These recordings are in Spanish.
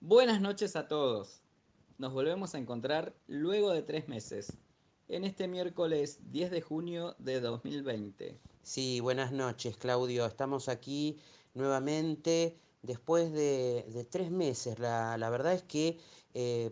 Buenas noches a todos. Nos volvemos a encontrar luego de 3 meses, en este miércoles 10 de junio de 2020. Sí, buenas noches, Claudio. Estamos aquí nuevamente después de 3 meses. La verdad es que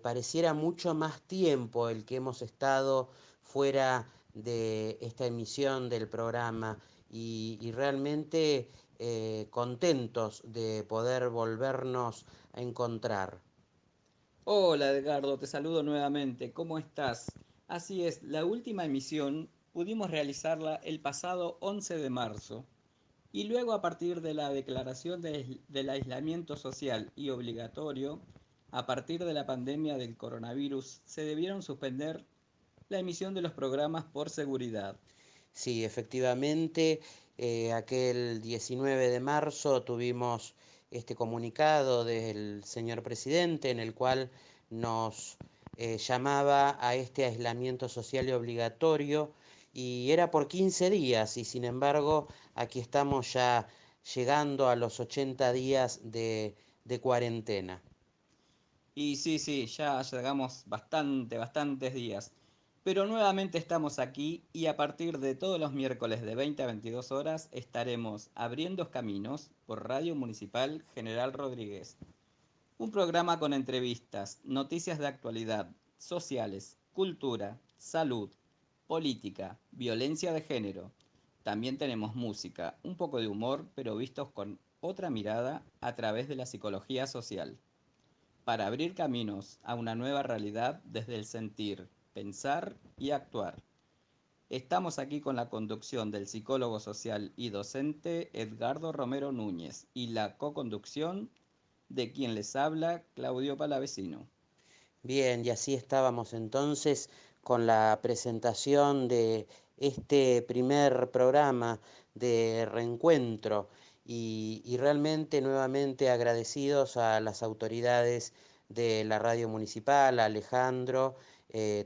pareciera mucho más tiempo el que hemos estado fuera de esta emisión del programa y realmente contentos de poder volvernos a encontrar. Hola Edgardo, te saludo nuevamente. ¿Cómo estás? Así es, la última emisión pudimos realizarla el pasado 11 de marzo y luego a partir de la declaración del aislamiento social y obligatorio, a partir de la pandemia del coronavirus, se debieron suspender la emisión de los programas por seguridad. Sí, efectivamente, aquel 19 de marzo tuvimos este comunicado del señor presidente en el cual nos llamaba a este aislamiento social y obligatorio y era por 15 días y sin embargo aquí estamos ya llegando a los 80 días de cuarentena. Y sí, sí, ya llegamos bastantes días. Pero nuevamente estamos aquí y a partir de todos los miércoles de 20 a 22 horas estaremos abriendo caminos por Radio Municipal General Rodríguez. Un programa con entrevistas, noticias de actualidad, sociales, cultura, salud, política, violencia de género. También tenemos música, un poco de humor, pero vistos con otra mirada a través de la psicología social para abrir caminos a una nueva realidad desde el sentir, pensar y actuar. Estamos aquí con la conducción del psicólogo social y docente Edgardo Romero Núñez y la co-conducción de quien les habla Claudio Palavecino. Bien, y así estábamos entonces con la presentación de este primer programa de reencuentro y realmente nuevamente agradecidos a las autoridades de la radio municipal, a Alejandro,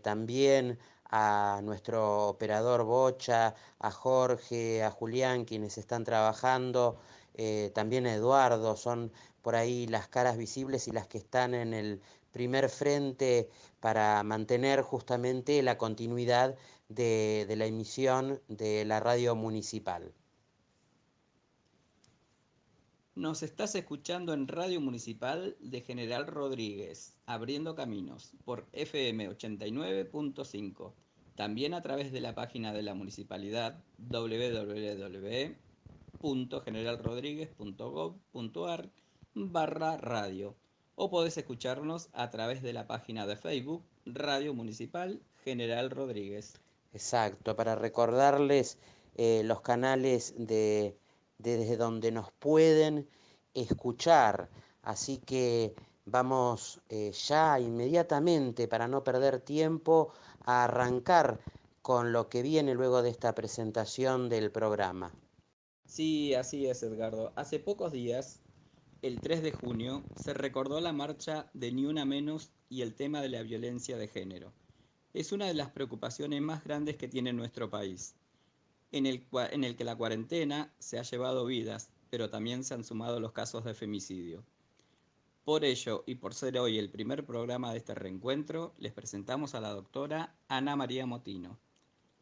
también a nuestro operador Bocha, a Jorge, a Julián, quienes están trabajando, también a Eduardo, son por ahí las caras visibles y las que están en el primer frente para mantener justamente la continuidad de la emisión de la radio municipal. Nos estás escuchando en Radio Municipal de General Rodríguez, abriendo caminos por FM 89.5. También a través de la página de la municipalidad www.generalrodriguez.gov.ar/radio o podés escucharnos a través de la página de Facebook Radio Municipal General Rodríguez. Exacto, para recordarles los canales desde donde nos pueden escuchar. Así que vamos ya inmediatamente, para no perder tiempo, a arrancar con lo que viene luego de esta presentación del programa. Sí, así es, Edgardo. Hace pocos días, el 3 de junio, se recordó la marcha de Ni Una Menos y el tema de la violencia de género. Es una de las preocupaciones más grandes que tiene nuestro país, en el que la cuarentena se ha llevado vidas, pero también se han sumado los casos de femicidio. Por ello, y por ser hoy el primer programa de este reencuentro, les presentamos a la doctora Ana María Motino,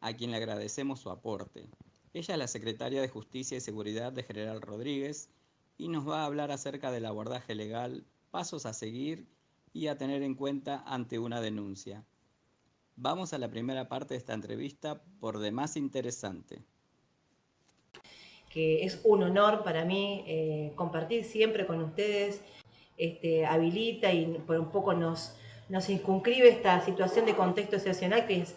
a quien le agradecemos su aporte. Ella es la secretaria de Justicia y Seguridad de General Rodríguez y nos va a hablar acerca del abordaje legal, pasos a seguir y a tener en cuenta ante una denuncia. Vamos a la primera parte de esta entrevista, por demás interesante. Que es un honor para mí compartir siempre con ustedes, habilita y por un poco nos circunscribe esta situación de contexto excepcional que es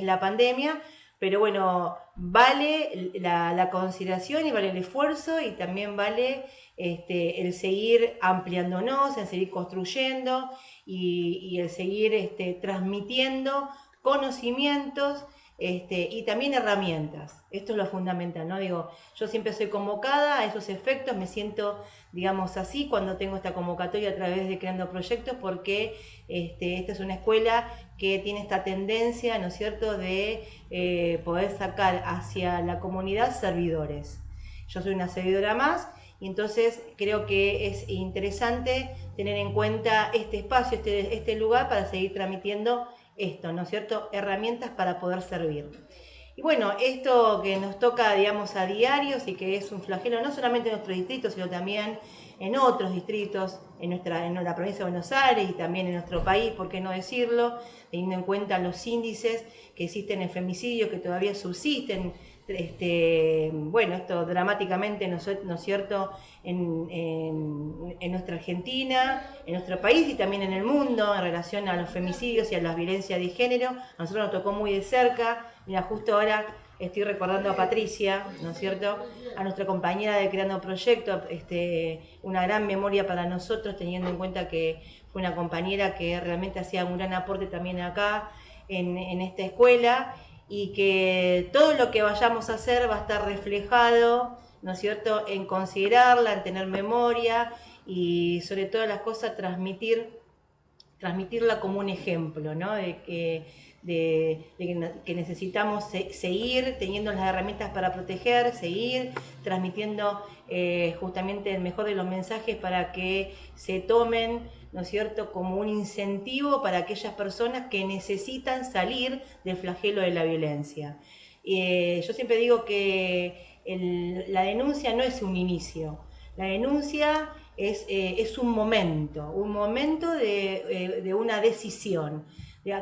la pandemia, pero bueno, vale la consideración y vale el esfuerzo y también vale el seguir ampliándonos, el seguir construyendo y el seguir transmitiendo conocimientos y también herramientas. Esto es lo fundamental, ¿no? Digo, yo siempre soy convocada a esos efectos, me siento, digamos, así cuando tengo esta convocatoria a través de Creando Proyectos, porque esta es una escuela que tiene esta tendencia, ¿no es cierto?, de poder sacar hacia la comunidad servidores. Yo soy una servidora más y entonces creo que es interesante tener en cuenta este espacio, este lugar para seguir transmitiendo esto, ¿no es cierto? Herramientas para poder servir. Y bueno, esto que nos toca, digamos, a diarios y que es un flagelo no solamente en nuestro distrito, sino también en otros distritos, en la provincia de Buenos Aires y también en nuestro país, ¿por qué no decirlo? Teniendo en cuenta los índices que existen en femicidios, que todavía subsisten, bueno, esto dramáticamente, ¿no es cierto?, en nuestra Argentina, en nuestro país y también en el mundo, en relación a los femicidios y a la violencia de género. A nosotros nos tocó muy de cerca. Mira, justo ahora estoy recordando a Patricia, ¿no es cierto?, a nuestra compañera de Creando Proyecto, una gran memoria para nosotros, teniendo en cuenta que fue una compañera que realmente hacía un gran aporte también acá, en esta escuela, y que todo lo que vayamos a hacer va a estar reflejado, ¿no es cierto?, en considerarla, en tener memoria y sobre todas las cosas transmitirla como un ejemplo, ¿no?, de que necesitamos seguir teniendo las herramientas para proteger, seguir transmitiendo justamente el mejor de los mensajes para que se tomen, ¿no es cierto?, como un incentivo para aquellas personas que necesitan salir del flagelo de la violencia. Yo siempre digo que la denuncia no es un inicio, la denuncia es un momento de una decisión,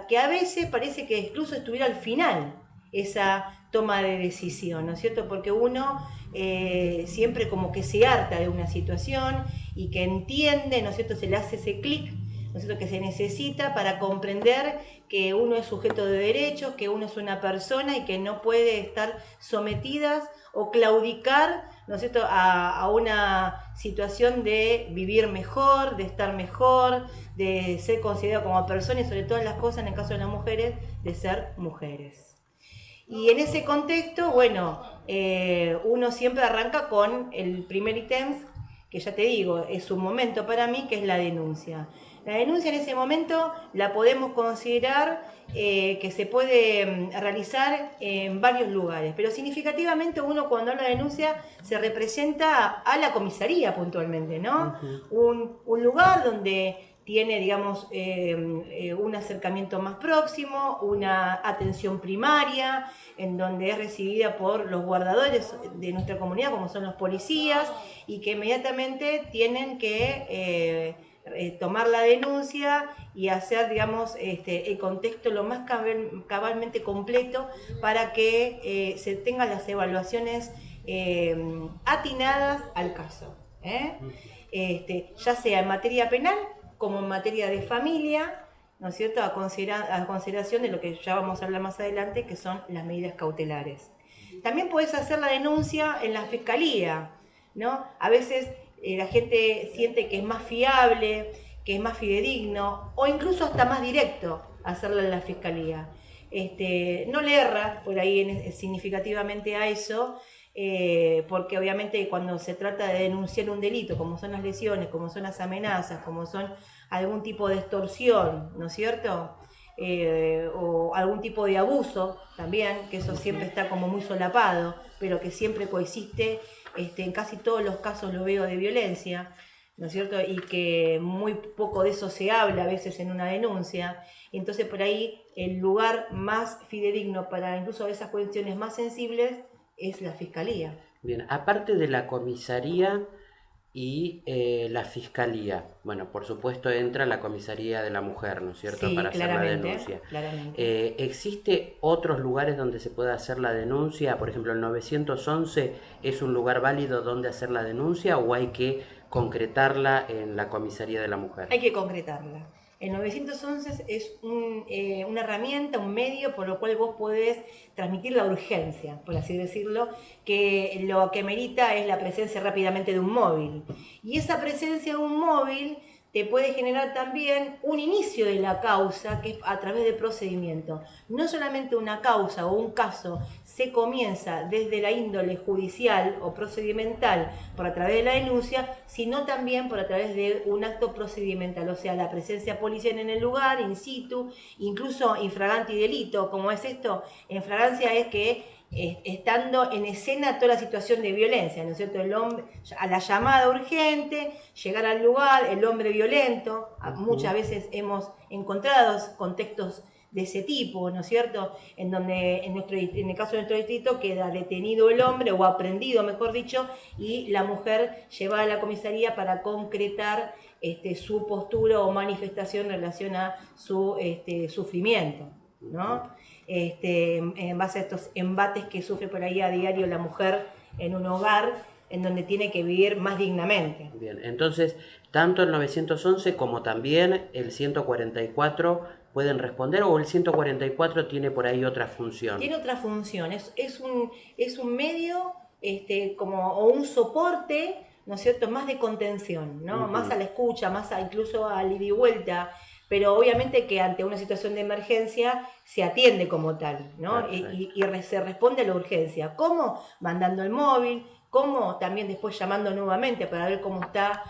que a veces parece que incluso estuviera al final esa toma de decisión, ¿no es cierto? Porque uno siempre como que se harta de una situación y que entiende, ¿no es cierto?, se le hace ese clic, ¿no es cierto?, que se necesita para comprender que uno es sujeto de derechos, que uno es una persona y que no puede estar sometidas o claudicar, ¿no es cierto?, a una situación de vivir mejor, de estar mejor, de ser considerado como persona y sobre todas las cosas, en el caso de las mujeres, de ser mujeres. Y en ese contexto, bueno, uno siempre arranca con el primer ítem, que ya te digo, es un momento para mí, que es la denuncia. La denuncia en ese momento la podemos considerar que se puede realizar en varios lugares, pero significativamente uno cuando habla de denuncia se representa a la comisaría puntualmente, ¿no? Un lugar donde tiene, digamos, un acercamiento más próximo, una atención primaria, en donde es recibida por los guardadores de nuestra comunidad, como son los policías, y que inmediatamente tienen que tomar la denuncia y hacer, digamos, el contexto lo más cabalmente completo para que se tengan las evaluaciones atinadas al caso, ya sea en materia penal como en materia de familia, ¿no es cierto?, a consideración de lo que ya vamos a hablar más adelante, que son las medidas cautelares. También podés hacer la denuncia en la fiscalía, ¿no? A veces la gente siente que es más fiable, que es más fidedigno, o incluso hasta más directo hacerla en la fiscalía. No le erra por ahí significativamente a eso, porque obviamente cuando se trata de denunciar un delito, como son las lesiones, como son las amenazas, como son algún tipo de extorsión, ¿no es cierto?, o algún tipo de abuso también, que eso siempre está como muy solapado, pero que siempre coexiste, en casi todos los casos lo veo de violencia, ¿no es cierto?, y que muy poco de eso se habla a veces en una denuncia. Entonces por ahí el lugar más fidedigno para incluso esas cuestiones más sensibles es la fiscalía. Bien, aparte de la comisaría y la fiscalía, bueno, por supuesto entra la comisaría de la mujer, ¿no es cierto?, Sí, para hacer la denuncia. Claramente. ¿Existe otros lugares donde se pueda hacer la denuncia? Por ejemplo, el 911 es un lugar válido donde hacer la denuncia, o hay que concretarla en la comisaría de la mujer? Hay que concretarla. El 911 es una herramienta, un medio por lo cual vos podés transmitir la urgencia, por así decirlo, que lo que merita es la presencia rápidamente de un móvil. Y esa presencia de un móvil te puede generar también un inicio de la causa, que es a través del procedimiento. No solamente una causa o un caso se comienza desde la índole judicial o procedimental por a través de la denuncia, sino también por a través de un acto procedimental, o sea, la presencia policial en el lugar, in situ, incluso infraganti delito. ¿Cómo es esto? En flagrancia es que estando en escena toda la situación de violencia, ¿no es cierto? El hombre, a la llamada urgente, llegar al lugar, el hombre violento, muchas veces hemos encontrado contextos de ese tipo, ¿no es cierto? En donde en el caso de nuestro distrito queda detenido el hombre, o aprendido, mejor dicho, y la mujer llevada a la comisaría para concretar su postura o manifestación en relación a su sufrimiento, ¿no? En base a estos embates que sufre por ahí a diario la mujer en un hogar en donde tiene que vivir más dignamente. Bien, entonces, tanto el 911 como también el 144 pueden responder, o el 144 tiene por ahí otra función. Tiene otra función, es un medio o un soporte, ¿no es cierto?, más de contención, ¿no? Más a la escucha, más incluso al ida y vuelta, pero obviamente que ante una situación de emergencia se atiende como tal, ¿no? Y se responde a la urgencia. ¿Cómo? Mandando el móvil, como también después llamando nuevamente para ver cómo está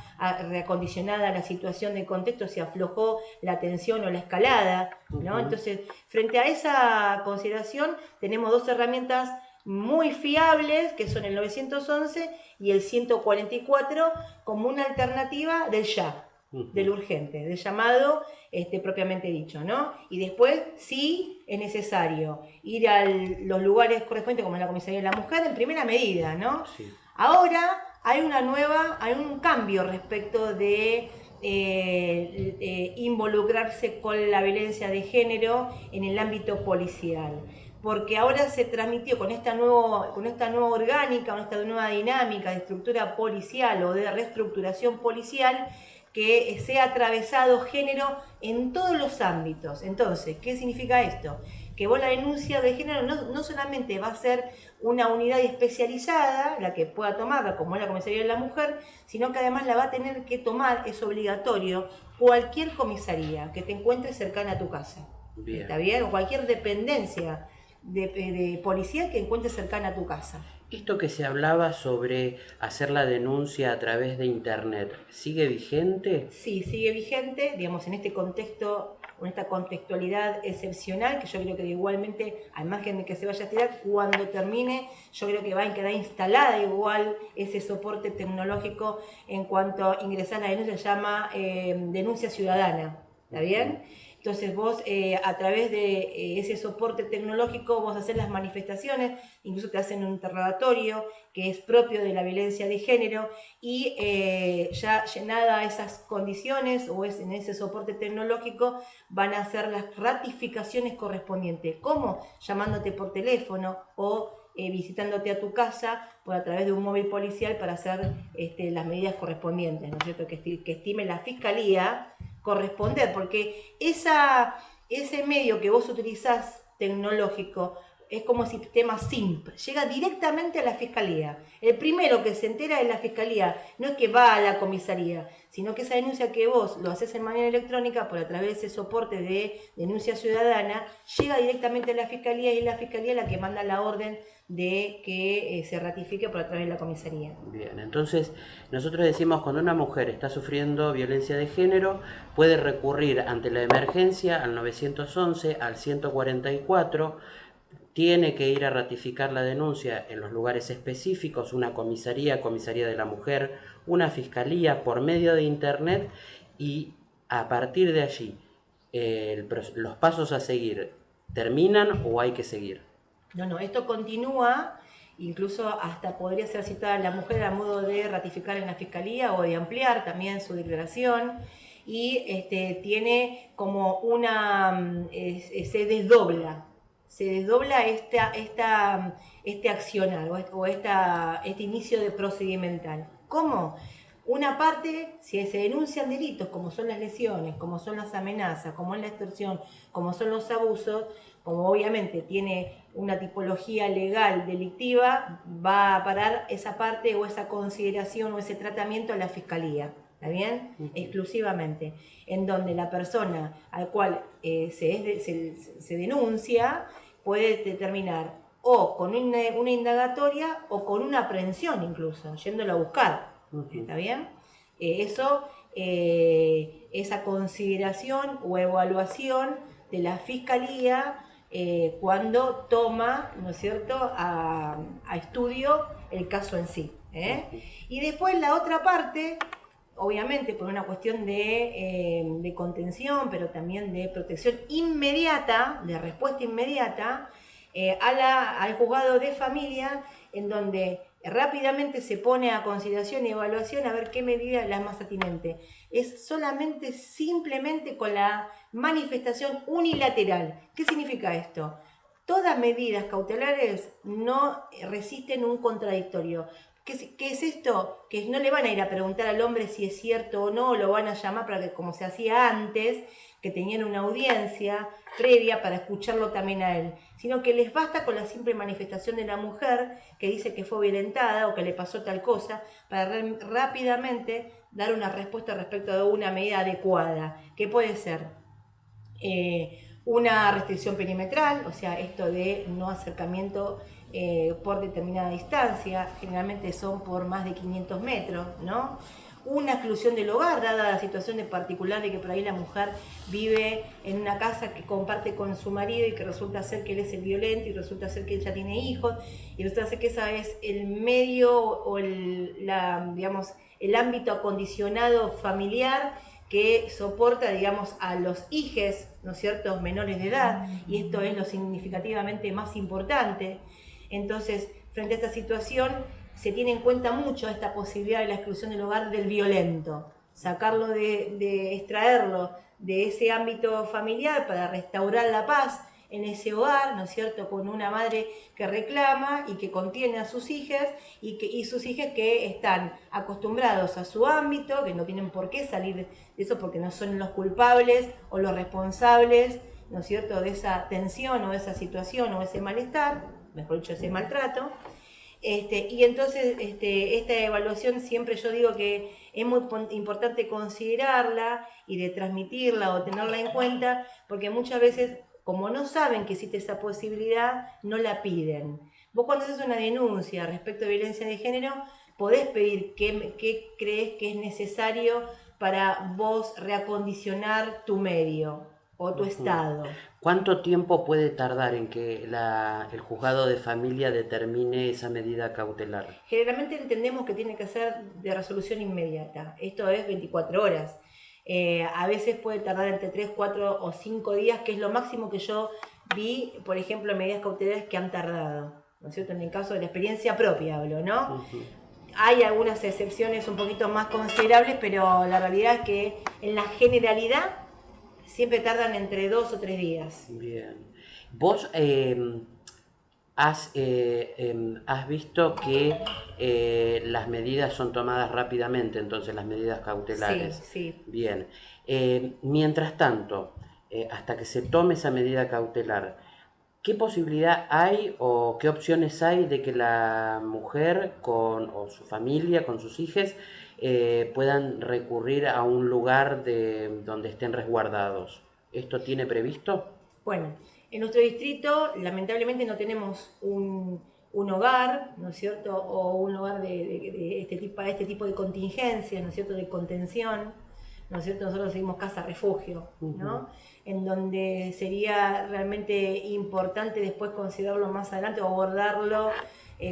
reacondicionada la situación de contexto, si aflojó la tensión o la escalada, ¿no? Entonces, frente a esa consideración, tenemos dos herramientas muy fiables, que son el 911 y el 144, como una alternativa del ya, del urgente, del llamado propiamente dicho, ¿no? Y después, sí es necesario ir a los lugares correspondientes, como en la comisaría de la mujer, en primera medida, ¿no? Sí. Ahora hay un cambio respecto de involucrarse con la violencia de género en el ámbito policial, porque ahora se transmitió con esta nueva orgánica, con esta nueva dinámica de estructura policial o de reestructuración policial, que sea atravesado género en todos los ámbitos. Entonces, ¿qué significa esto? Que vos la denuncia de género no solamente va a ser una unidad especializada, la que pueda tomarla, como es la comisaría de la mujer, sino que además la va a tener que tomar, es obligatorio, cualquier comisaría que te encuentres cercana a tu casa. Bien. ¿Está bien? O cualquier dependencia de policía que encuentres cercana a tu casa. Esto que se hablaba sobre hacer la denuncia a través de internet, ¿sigue vigente? Sí, sigue vigente, digamos, en este contexto, en esta contextualidad excepcional, que yo creo que igualmente, al margen de que se vaya a tirar, cuando termine, yo creo que va a quedar instalada igual ese soporte tecnológico en cuanto a ingresar a la denuncia, se llama denuncia ciudadana, ¿está bien? Entonces vos a través de ese soporte tecnológico vos haces las manifestaciones, incluso te hacen un interrogatorio que es propio de la violencia de género, y ya llenada esas condiciones o en ese soporte tecnológico van a hacer las ratificaciones correspondientes. ¿Cómo? Llamándote por teléfono o visitándote a tu casa por a través de un móvil policial para hacer las medidas correspondientes, ¿no es cierto? Que estime la fiscalía corresponder, porque ese medio que vos utilizás tecnológico es como sistema SIMP, llega directamente a la fiscalía. El primero que se entera es la fiscalía, no es que va a la comisaría, sino que esa denuncia que vos lo haces en manera electrónica por a través de ese soporte de denuncia ciudadana, llega directamente a la fiscalía y es la fiscalía la que manda la orden de que se ratifique por a través de la comisaría. Bien, entonces nosotros decimos cuando una mujer está sufriendo violencia de género puede recurrir ante la emergencia al 911, al 144, tiene que ir a ratificar la denuncia en los lugares específicos, una comisaría de la mujer, una fiscalía por medio de internet, y a partir de allí los pasos a seguir, ¿terminan o hay que seguir? No, esto continúa, incluso hasta podría ser citada la mujer a modo de ratificar en la fiscalía o de ampliar también su declaración, y tiene como se desdobla este accionar o este inicio de procedimental. ¿Cómo? Una parte, si se denuncian delitos como son las lesiones, como son las amenazas, como es la extorsión, como son los abusos, como obviamente tiene una tipología legal delictiva, va a parar esa parte o esa consideración o ese tratamiento a la fiscalía, ¿está bien? Exclusivamente, en donde la persona al cual se denuncia puede determinar o con una indagatoria o con una aprehensión incluso, yéndolo a buscar, ¿está bien? Esa consideración o evaluación de la fiscalía cuando toma, ¿no es cierto?, a estudio el caso en sí. Y después la otra parte, obviamente por una cuestión de contención, pero también de protección inmediata, de respuesta inmediata, al juzgado de familia, en donde rápidamente se pone a consideración y evaluación a ver qué medida es la más atinente. Es solamente, simplemente con la manifestación unilateral. ¿Qué significa esto? Todas medidas cautelares no resisten un contradictorio. ¿Qué es esto? Que no le van a ir a preguntar al hombre si es cierto o no, lo van a llamar para que, como se hacía antes, que tenían una audiencia previa para escucharlo también a él, sino que les basta con la simple manifestación de la mujer que dice que fue violentada o que le pasó tal cosa, para rápidamente dar una respuesta respecto de una medida adecuada, que puede ser una restricción perimetral, o sea, esto de no acercamiento por determinada distancia, generalmente son por más de 500 metros, ¿no? Una exclusión del hogar, dada la situación de particular de que por ahí la mujer vive en una casa que comparte con su marido y que resulta ser que él es el violento y resulta ser que ella tiene hijos y resulta ser que esa es el medio o digamos, el ámbito acondicionado familiar que soporta, digamos, a los hijes, ¿no es cierto?, menores de edad, y esto es lo significativamente más importante. Entonces, frente a esta situación, se tiene en cuenta mucho esta posibilidad de la exclusión del hogar del violento, sacarlo extraerlo de ese ámbito familiar para restaurar la paz en ese hogar, ¿no es cierto?, con una madre que reclama y que contiene a sus hijas y sus hijas que están acostumbrados a su ámbito, que no tienen por qué salir de eso porque no son los culpables o los responsables, ¿no es cierto?, de esa tensión o de esa situación o ese malestar, mejor dicho, ese maltrato. Y entonces esta evaluación siempre yo digo que es muy importante considerarla y de transmitirla o tenerla en cuenta, porque muchas veces, como no saben que existe esa posibilidad, no la piden. Vos cuando haces una denuncia respecto de violencia de género, podés pedir qué crees que es necesario para vos reacondicionar tu medio o tu estado. ¿Cuánto tiempo puede tardar en que el juzgado de familia determine esa medida cautelar? Generalmente entendemos que tiene que ser de resolución inmediata. Esto es 24 horas. A veces puede tardar entre 3, 4 o 5 días, que es lo máximo que yo vi, por ejemplo, medidas cautelares que han tardado, ¿no es cierto? En el caso de la experiencia propia hablo, ¿no? Hay algunas excepciones un poquito más considerables, pero la realidad es que en la generalidad siempre tardan entre 2 o 3 días. Bien. ¿Vos has visto que las medidas son tomadas rápidamente, entonces las medidas cautelares? Sí, sí. Bien. Mientras tanto, hasta que se tome esa medida cautelar, ¿qué posibilidad hay o qué opciones hay de que la mujer o su familia, con sus hijos, puedan recurrir a un lugar donde estén resguardados? ¿Esto tiene previsto? Bueno, en nuestro distrito lamentablemente no tenemos un hogar, ¿no es cierto?, o un hogar de este tipo de contingencia, ¿no es cierto?, de contención, ¿no es cierto? Nosotros seguimos casa refugio, ¿no? En donde sería realmente importante después considerarlo más adelante o abordarlo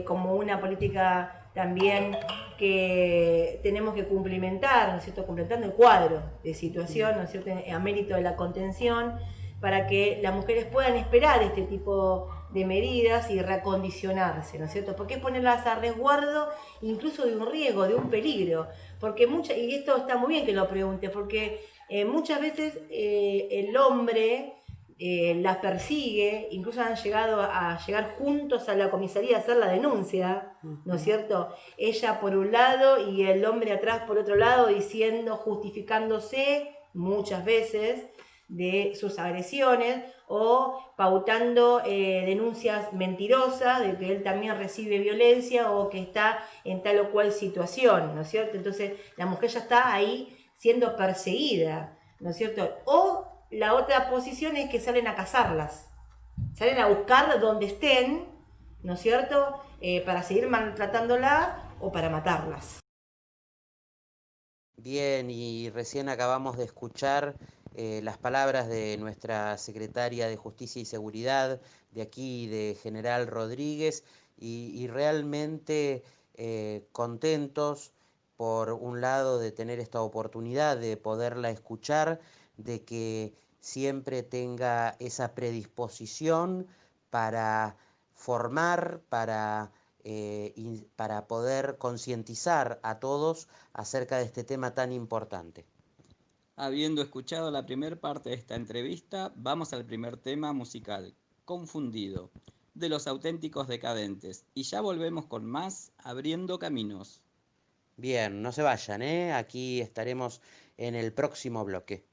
como una política también que tenemos que cumplimentar, ¿no es cierto?, completando el cuadro de situación, ¿no es cierto?, a mérito de la contención, para que las mujeres puedan esperar este tipo de medidas y reacondicionarse, ¿no es cierto? Porque es ponerlas a resguardo incluso de un riesgo, de un peligro. Porque y esto está muy bien que lo pregunte, porque muchas veces el hombre las persigue, incluso han llegado a llegar juntos a la comisaría a hacer la denuncia, ¿no es cierto? Ella por un lado y el hombre atrás por otro lado, diciendo, justificándose muchas veces de sus agresiones o pautando denuncias mentirosas de que él también recibe violencia o que está en tal o cual situación, ¿no es cierto? Entonces la mujer ya está ahí siendo perseguida, ¿no es cierto? O la otra posición es que salen a cazarlas, salen a buscar donde estén, ¿no es cierto?, para seguir maltratándola o para matarlas. Bien, y recién acabamos de escuchar las palabras de nuestra secretaria de Justicia y Seguridad, de aquí, de General Rodríguez, y realmente contentos, por un lado, de tener esta oportunidad de poderla escuchar, de que siempre tenga esa predisposición para formar, para poder concientizar a todos acerca de este tema tan importante. Habiendo escuchado la primera parte de esta entrevista, vamos al primer tema musical, Confundido, de Los Auténticos Decadentes, y ya volvemos con más Abriendo Caminos. Bien, no se vayan, ¿eh? Aquí estaremos en el próximo bloque.